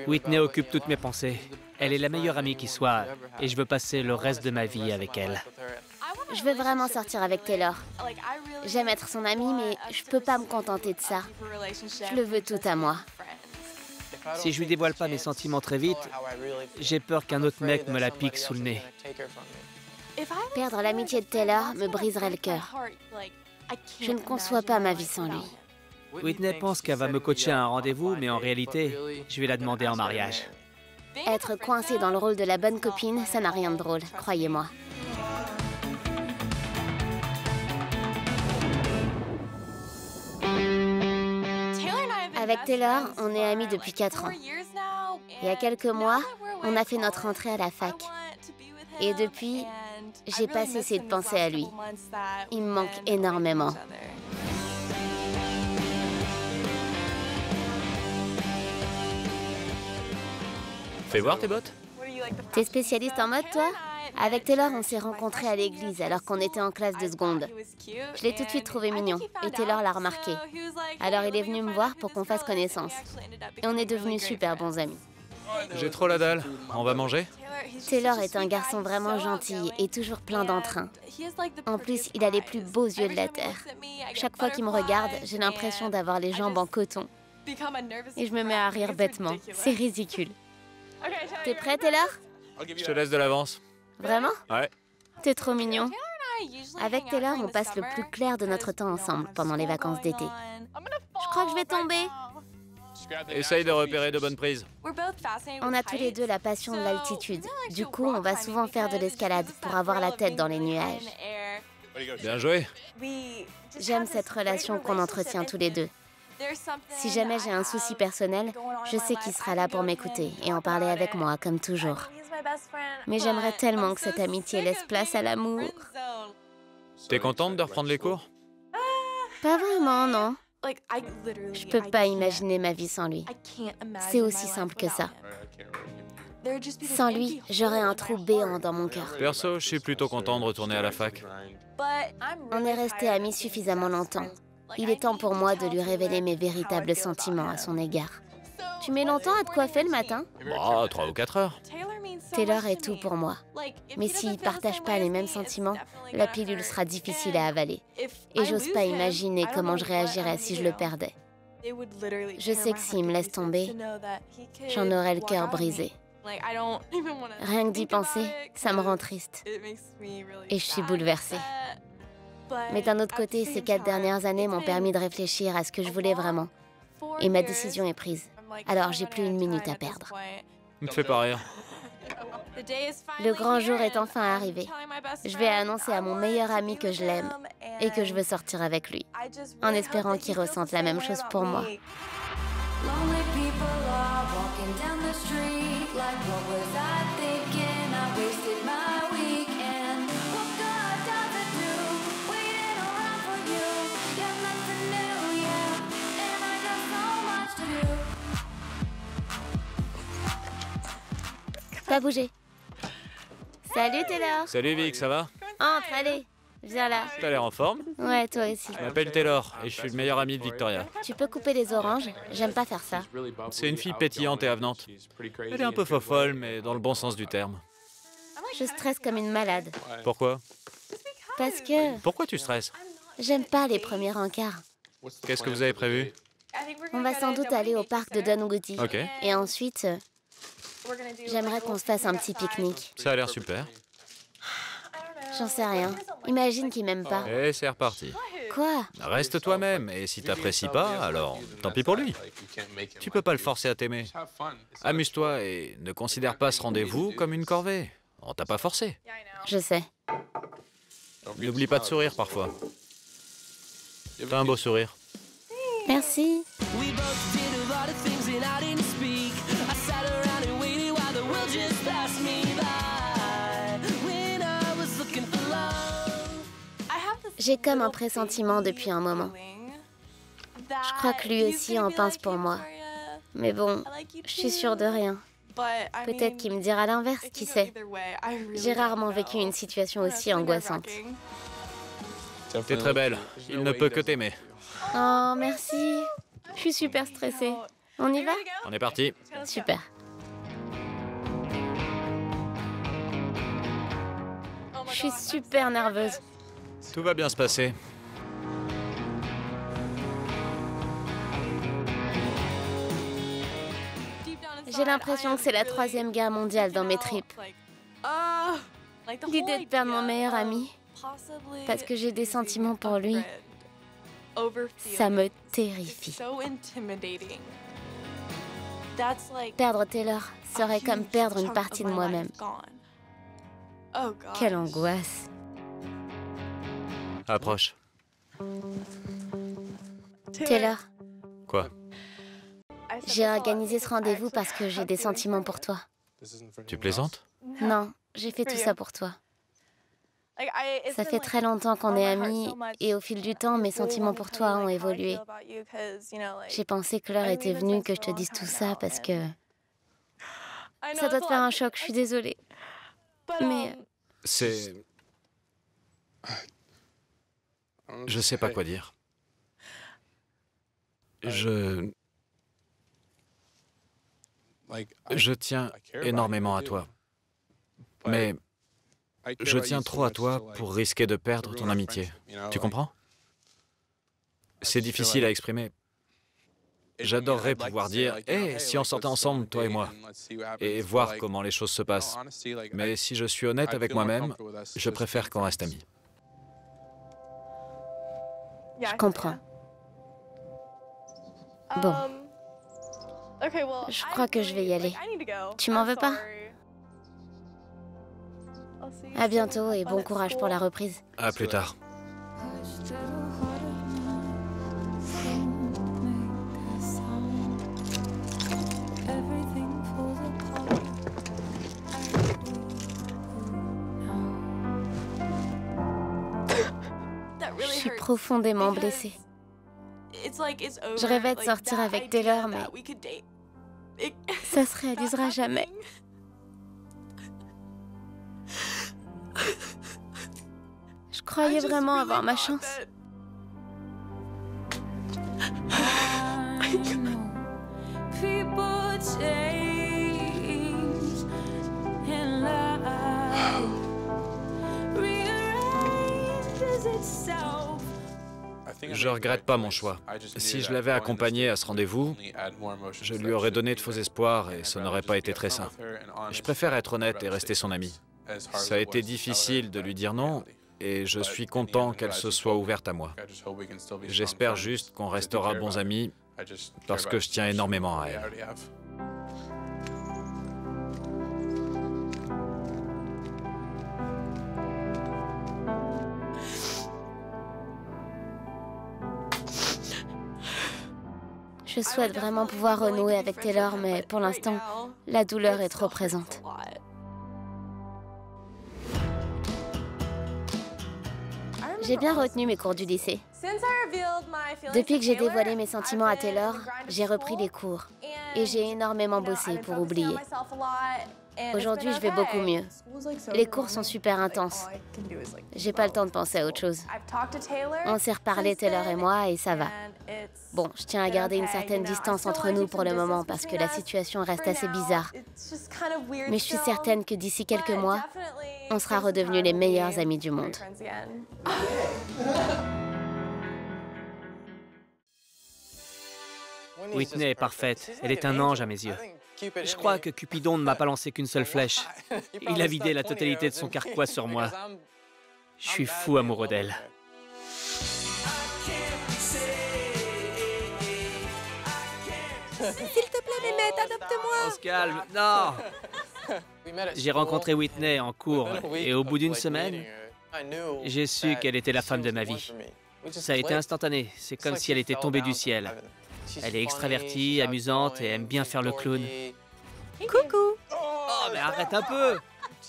Whitney occupe toutes mes pensées. Elle est la meilleure amie qui soit et je veux passer le reste de ma vie avec elle. Je veux vraiment sortir avec Taylor. J'aime être son amie, mais je peux pas me contenter de ça. Je le veux tout à moi. Si je lui dévoile pas mes sentiments très vite, j'ai peur qu'un autre mec me la pique sous le nez. Perdre l'amitié de Taylor me briserait le cœur. Je ne conçois pas ma vie sans lui. Whitney pense qu'elle va me coacher à un rendez-vous, mais en réalité, je vais la demander en mariage. Être coincée dans le rôle de la bonne copine, ça n'a rien de drôle, croyez-moi. Avec Taylor, on est amis depuis 4 ans. Il y a quelques mois, on a fait notre entrée à la fac. Et depuis, j'ai pas cessé de penser à lui. Il me manque énormément. Fais voir tes bottes. T'es spécialiste en mode, toi? Avec Taylor, on s'est rencontrés à l'église alors qu'on était en classe de seconde. Je l'ai tout de suite trouvé mignon et Taylor l'a remarqué. Alors il est venu me voir pour qu'on fasse connaissance. Et on est devenus super bons amis. J'ai trop la dalle. On va manger? Taylor est un garçon vraiment gentil et toujours plein d'entrain. En plus, il a les plus beaux yeux de la Terre. Chaque fois qu'il me regarde, j'ai l'impression d'avoir les jambes en coton. Et je me mets à rire bêtement. C'est ridicule. T'es prêt, Taylor? Je te laisse de l'avance. Vraiment? Ouais. T'es trop mignon. Avec Taylor, on passe le plus clair de notre temps ensemble pendant les vacances d'été. Je crois que je vais tomber. Essaye de repérer de bonnes prises. On a tous les deux la passion de l'altitude. Du coup, on va souvent faire de l'escalade pour avoir la tête dans les nuages. Bien joué. J'aime cette relation qu'on entretient tous les deux. Si jamais j'ai un souci personnel, je sais qu'il sera là pour m'écouter et en parler avec moi, comme toujours. Mais j'aimerais tellement que cette amitié laisse place à l'amour. T'es contente de reprendre les cours? Pas vraiment, non. Je peux pas imaginer ma vie sans lui. C'est aussi simple que ça. Sans lui, j'aurais un trou béant dans mon cœur. Perso, je suis plutôt content de retourner à la fac. On est restés amis suffisamment longtemps. Il est temps pour moi de lui révéler mes véritables sentiments à son égard. Tu mets longtemps à te coiffer le matin? Bah, 3 ou 4 heures. Taylor est tout pour moi. Mais s'il ne partage pas les mêmes sentiments, la pilule sera difficile à avaler. Et j'ose pas imaginer comment je réagirais si je le perdais. Je sais que s'il me laisse tomber, j'en aurais le cœur brisé. Rien que d'y penser, ça me rend triste. Et je suis bouleversée. Mais d'un autre côté, ces 4 dernières années m'ont permis de réfléchir à ce que je voulais vraiment. Et ma décision est prise. Alors j'ai plus une minute à perdre. Me fais pas rire. Le grand jour est enfin arrivé. Je vais annoncer à mon meilleur ami que je l'aime et que je veux sortir avec lui, en espérant qu'il ressente la même chose pour moi. Pas bouger. Salut Taylor. Salut Vic, ça va? Entre, allez. Viens là. T'as l'air en forme? Ouais, toi aussi. Je m'appelle Taylor et je suis le meilleur ami de Victoria. Tu peux couper les oranges? J'aime pas faire ça. C'est une fille pétillante et avenante. Elle est un peu fofolle, mais dans le bon sens du terme. Je stresse comme une malade. Pourquoi? Parce que Pourquoi tu stresses? j'aime pas les premiers rencarts. Qu'est-ce que vous avez prévu? On va sans doute aller au parc de Dunwoody. Ok. Et ensuite, j'aimerais qu'on se fasse un petit pique-nique. Ça a l'air super. J'en sais rien. Imagine qu'il m'aime pas. Et c'est reparti. Quoi? Reste toi-même, et si t'apprécies pas, alors tant pis pour lui. Tu peux pas le forcer à t'aimer. Amuse-toi et ne considère pas ce rendez-vous comme une corvée. On t'a pas forcé. Je sais. N'oublie pas de sourire parfois. T'as un beau sourire. Merci. J'ai comme un pressentiment depuis un moment. Je crois que lui aussi en pense pour moi. Mais bon, je suis sûre de rien. Peut-être qu'il me dira l'inverse, qui sait. J'ai rarement vécu une situation aussi angoissante. T'es très belle. Il ne peut que t'aimer. Oh, merci. Je suis super stressée. On y va? On est parti. Super. Je suis super nerveuse. Tout va bien se passer. J'ai l'impression que c'est la 3e guerre mondiale dans mes tripes. L'idée de perdre mon meilleur ami, parce que j'ai des sentiments pour lui, ça me terrifie. Perdre Taylor serait comme perdre une partie de moi-même. Quelle angoisse. Approche. Taylor, Quoi? j'ai organisé ce rendez-vous parce que j'ai des sentiments pour toi. Tu plaisantes? Non, j'ai fait tout ça pour toi. Ça fait très longtemps qu'on est amis et au fil du temps, mes sentiments pour toi ont évolué. J'ai pensé que l'heure était venue que je te dise tout ça parce que ça doit te faire un choc, je suis désolée. Mais C'est... Je sais pas quoi dire. Je tiens énormément à toi. Mais je tiens trop à toi pour risquer de perdre ton amitié. Tu comprends? C'est difficile à exprimer. J'adorerais pouvoir dire « Hey, si on sortait ensemble, toi et moi », et voir comment les choses se passent. Mais si je suis honnête avec moi-même, je préfère qu'on reste amis. je comprends. Bon, je crois que je vais y aller. Tu m'en veux pas? À bientôt et bon courage pour la reprise. À plus tard. Je suis profondément blessée. Je rêvais de sortir avec Taylor, mais ça se réalisera jamais. Je croyais vraiment avoir ma chance. Je regrette pas mon choix. Si je l'avais accompagné à ce rendez-vous, je lui aurais donné de faux espoirs et ça n'aurait pas été très sain. Je préfère être honnête et rester son ami. Ça a été difficile de lui dire non et je suis content qu'elle se soit ouverte à moi. J'espère juste qu'on restera bons amis parce que je tiens énormément à elle. Je souhaite vraiment pouvoir renouer avec Taylor, mais pour l'instant, la douleur est trop présente. J'ai bien retenu mes cours du lycée. Depuis que j'ai dévoilé mes sentiments à Taylor, j'ai repris les cours et j'ai énormément bossé pour oublier. Aujourd'hui, je vais beaucoup mieux. Les cours sont super intenses. J'ai pas le temps de penser à autre chose. On s'est reparlé, Taylor et moi, et ça va. Bon, je tiens à garder une certaine distance entre nous pour le moment parce que la situation reste assez bizarre. Mais je suis certaine que d'ici quelques mois, on sera redevenus les meilleurs amis du monde. Whitney est parfaite. Elle est un ange à mes yeux. Je crois que Cupidon ne m'a pas lancé qu'une seule flèche. Il a vidé la totalité de son carquois sur moi. Je suis fou amoureux d'elle. S'il te plaît, Mehmet, adopte-moi. On se calme. Non! J'ai rencontré Whitney en cours et au bout d'une semaine, j'ai su qu'elle était la femme de ma vie. Ça a été instantané. C'est comme si elle était tombée du ciel. Elle est extravertie, amusante et aime bien faire le clown. Coucou. Oh, mais arrête un peu!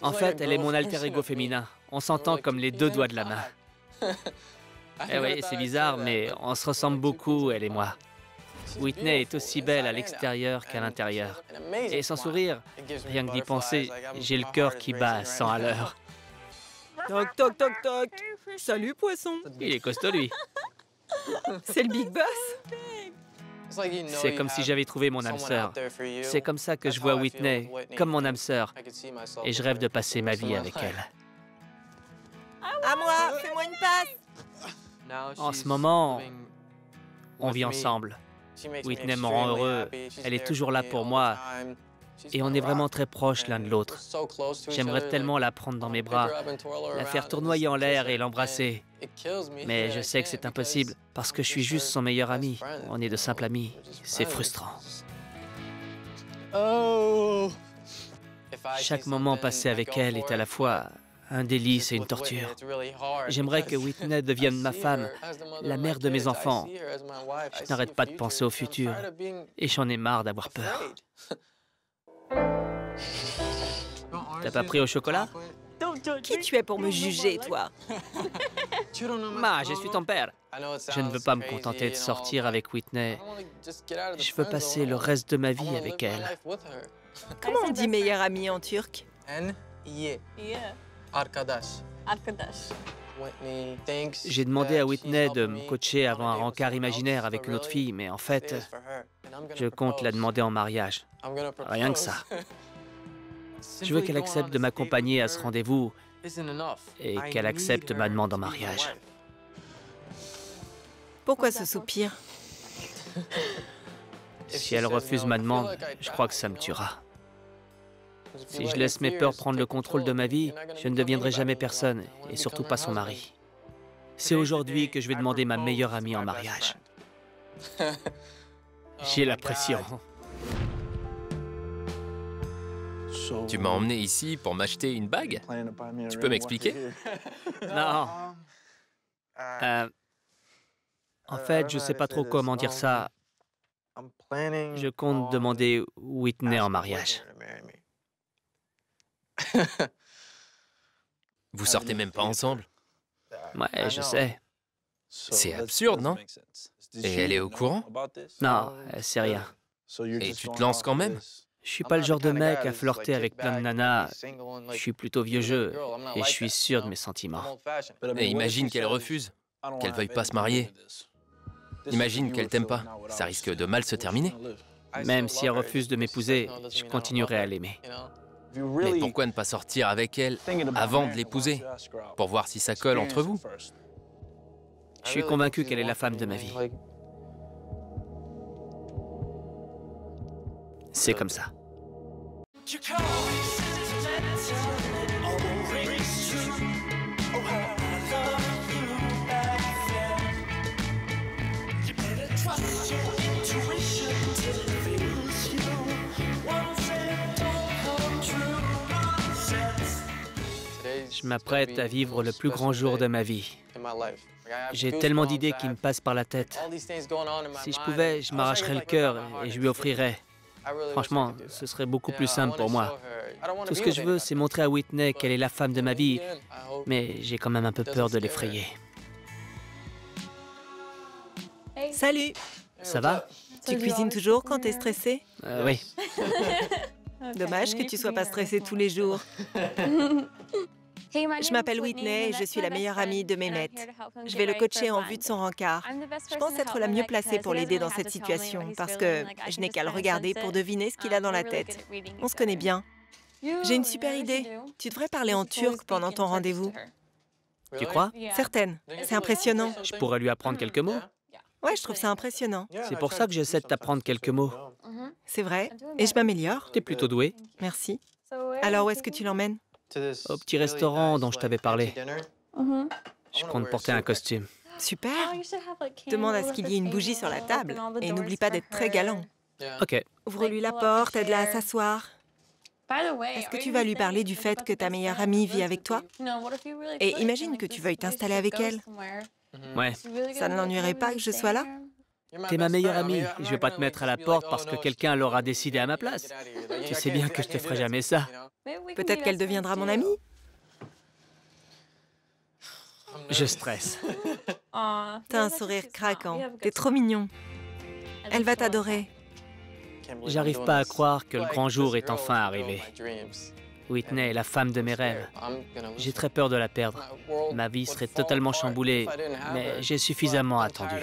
En fait, elle est mon alter ego féminin. On s'entend comme les deux doigts de la main. Eh oui, c'est bizarre, mais on se ressemble beaucoup, elle et moi. Whitney est aussi belle à l'extérieur qu'à l'intérieur. Et sans sourire, rien que d'y penser, j'ai le cœur qui bat à 100 à l'heure. Toc, toc, toc, toc. Salut, poisson. Il est costaud, lui. C'est le Big Boss. C'est comme si j'avais trouvé mon âme sœur. C'est comme ça que je vois Whitney, comme mon âme sœur. Et je rêve de passer ma vie avec elle. À moi, fais-moi une passe. En ce moment, on vit ensemble. Whitney me rend heureux. Elle est toujours là pour moi. Et on est vraiment très proches l'un de l'autre. J'aimerais tellement la prendre dans mes bras, la faire tournoyer en l'air et l'embrasser. Mais je sais que c'est impossible parce que je suis juste son meilleur ami. On est de simples amis. C'est frustrant. Chaque moment passé avec elle est à la fois un délice et une torture. J'aimerais que Whitney devienne ma femme, la mère de mes enfants. Je n'arrête pas de penser au futur et j'en ai marre d'avoir peur. T'as pas pris au chocolat? Qui tu es pour me juger, toi? Ma, je suis ton père. Je ne veux pas me contenter de sortir avec Whitney. Je veux passer le reste de ma vie avec elle. Comment on dit meilleur ami en turc? J'ai demandé à Whitney de me coacher avant un rencard imaginaire avec une autre fille, mais en fait, je compte la demander en mariage. Rien que ça. Je veux qu'elle accepte de m'accompagner à ce rendez-vous et qu'elle accepte ma demande en mariage. Pourquoi ce soupir? Si elle refuse ma demande, je crois que ça me tuera. Si je laisse mes peurs prendre le contrôle de ma vie, je ne deviendrai jamais personne, et surtout pas son mari. C'est aujourd'hui que je vais demander ma meilleure amie en mariage. J'ai la pression. Tu m'as emmené ici pour m'acheter une bague? Tu peux m'expliquer? Non. En fait, je sais pas trop comment dire ça. Je compte demander Whitney en mariage. Vous sortez même pas ensemble? Ouais, je sais. C'est absurde, non? Et elle est au courant? Non, elle sait rien. Et tu te lances quand même? Je suis pas le genre de mec à flirter avec plein de nanas. Je suis plutôt vieux jeu et je suis sûr de mes sentiments. Et imagine qu'elle refuse, qu'elle veuille pas se marier. Imagine qu'elle t'aime pas. Ça risque de mal se terminer. Même si elle refuse de m'épouser, je continuerai à l'aimer. Mais pourquoi ne pas sortir avec elle avant de l'épouser? Pour voir si ça colle entre vous? Je suis convaincu qu'elle est la femme de ma vie. C'est comme ça. Je m'apprête à vivre le plus grand jour de ma vie. J'ai tellement d'idées qui me passent par la tête. Si je pouvais, je m'arracherais le cœur et je lui offrirais. Franchement, ce serait beaucoup plus simple pour moi. Tout ce que je veux, c'est montrer à Whitney qu'elle est la femme de ma vie, mais j'ai quand même un peu peur de l'effrayer. Salut! Ça va? Tu cuisines toujours quand t'es stressé? Oui. Dommage que tu sois pas stressé tous les jours. Je m'appelle Whitney et je suis la meilleure amie de Mehmet. Je vais le coacher en vue de son rencard. Je pense être la mieux placée pour l'aider dans cette situation parce que je n'ai qu'à le regarder pour deviner ce qu'il a dans la tête. On se connaît bien. J'ai une super idée. Tu devrais parler en turc pendant ton rendez-vous. Tu crois? Certaine. C'est impressionnant. Je pourrais lui apprendre quelques mots. Ouais, je trouve ça impressionnment. C'est pour ça que j'essaie de t'apprendre quelques mots. C'est vrai. Et je m'améliore. T'es plutôt doué. Merci. Alors, où est-ce que tu l'emmènes? Au petit restaurant dont je t'avais parlé. Je compte porter un costume. Super. Demande à ce qu'il y ait une bougie sur la table et n'oublie pas d'être très galant. Ok. Ouvre-lui la porte, aide-la à s'asseoir. Est-ce que tu vas lui parler du fait que ta meilleure amie vit avec toi? Et imagine que tu veuilles t'installer avec elle. Ouais. Ça ne l'ennuierait pas que je sois là? T'es ma meilleure amie. Je vais pas te mettre à la porte parce que quelqu'un l'aura décidé à ma place. Tu sais bien que je te ferai jamais ça. Peut-être qu'elle deviendra mon amie? Je stresse. T'as un sourire craquant. T'es trop mignon. Elle va t'adorer. J'arrive pas à croire que le grand jour est enfin arrivé. Whitney est la femme de mes rêves. J'ai très peur de la perdre. Ma vie serait totalement chamboulée, mais j'ai suffisamment attendu.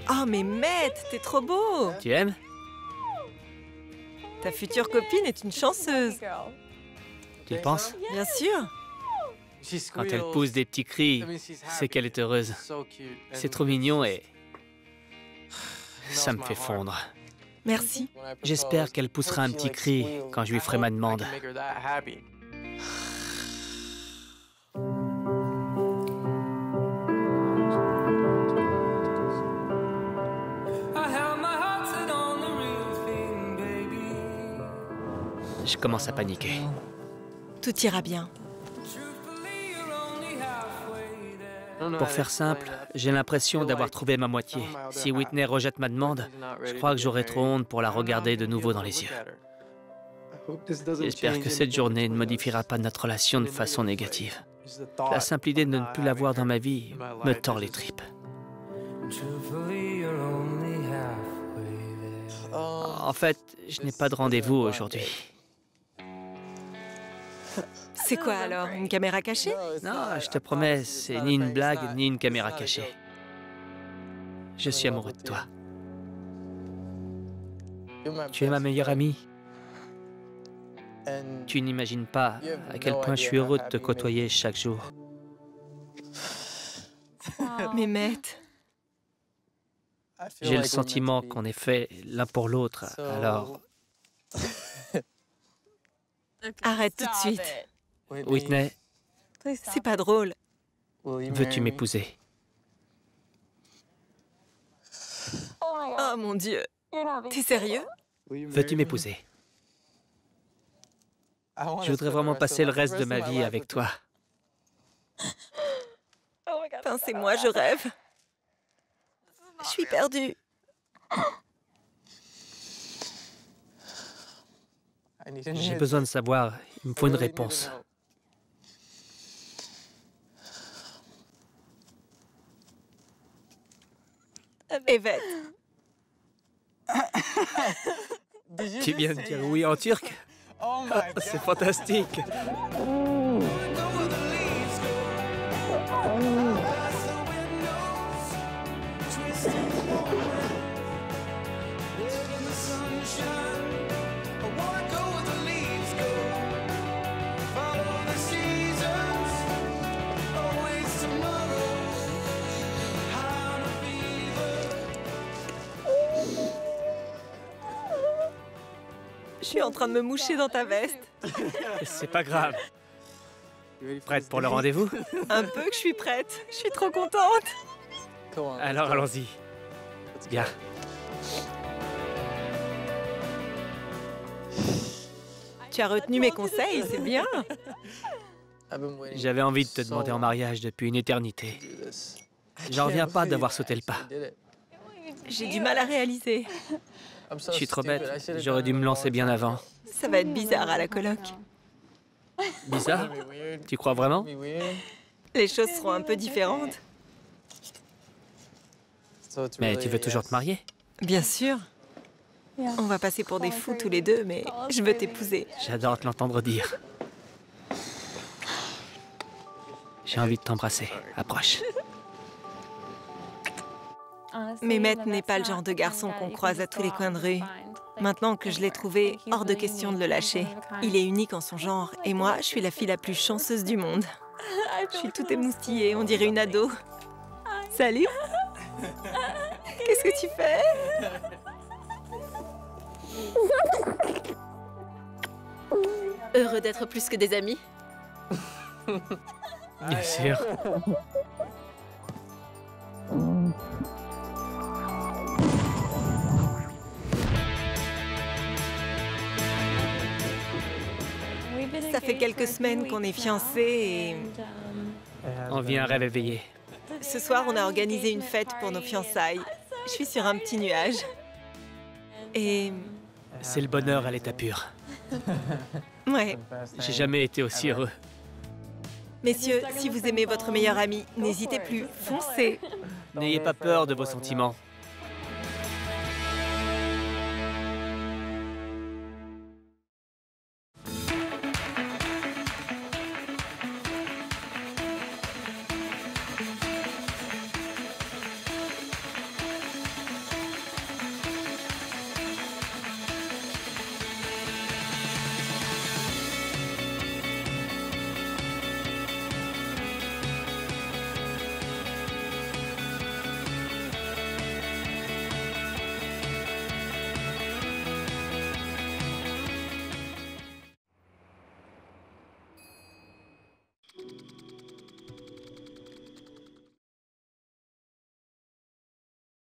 Oh, mais Matt, t'es trop beau! Tu aimes? Ta future copine est une chanceuse. Tu le penses? Bien sûr. Quand elle pousse des petits cris, c'est qu'elle est heureuse. C'est trop mignon et... ça me fait fondre. Merci. J'espère qu'elle poussera un petit cri quand je lui ferai ma demande. Je commence à paniquer. Tout ira bien. Pour faire simple, j'ai l'impression d'avoir trouvé ma moitié. Si Whitney rejette ma demande, je crois que j'aurai trop honte pour la regarder de nouveau dans les yeux. J'espère que cette journée ne modifiera pas notre relation de façon négative. La simple idée de ne plus la voir dans ma vie me tord les tripes. En fait, je n'ai pas de rendez-vous aujourd'hui. C'est quoi alors? Une caméra cachée? Non, je te promets, c'est ni une blague, ni une caméra cachée. Je suis amoureux de toi. Tu es ma meilleure amie. Tu n'imagines pas à quel point je suis heureux de te côtoyer chaque jour. Mais Matt... J'ai le sentiment qu'on est fait l'un pour l'autre, alors... Arrête tout de suite. Whitney, C'est pas drôle. veux-tu m'épouser? Oh mon Dieu. T'es sérieux? Veux-tu m'épouser? Je voudrais vraiment passer le reste de ma vie avec toi. Enfin, c'est moi, je rêve. Je suis perdue. J'ai besoin de savoir, il me faut une réponse. Evet. Tu viens de dire oui en turc? Ah, c'est fantastique. Je suis en train de me moucher dans ta veste. C'est pas grave. Prête pour le rendez-vous? Un peu que je suis prête. Je suis trop contente. Alors allons-y. Bien. Tu as retenu mes conseils, c'est bien. J'avais envie de te demander en mariage depuis une éternité. J'en reviens pas d'avoir sauté le pas. J'ai du mal à réaliser. Je suis trop bête. J'aurais dû me lancer bien avant. Ça va être bizarre à la coloc. Bizarre? Tu crois vraiment? Les choses seront un peu différentes. Mais tu veux toujours te marier? Bien sûr. On va passer pour des fous tous les deux, mais je veux t'épouser. J'adore te l'entendre dire. J'ai envie de t'embrasser. Approche. Mais Matt n'est pas le genre de garçon qu'on croise à tous les coins de rue. Maintenant que je l'ai trouvé, hors de question de le lâcher. Il est unique en son genre, et moi, je suis la fille la plus chanceuse du monde. Je suis toute émoustillée, on dirait une ado. Salut! Qu'est-ce que tu fais? Heureux d'être plus que des amis. Bien sûr. Ça fait quelques semaines qu'on est fiancés et... On vit un rêve éveillé. Ce soir, on a organisé une fête pour nos fiançailles. Je suis sur un petit nuage. Et... C'est le bonheur à l'état pur. ouais. J'ai jamais été aussi heureux. Messieurs, si vous aimez votre meilleur ami, n'hésitez plus, foncez. N'ayez pas peur de vos sentiments.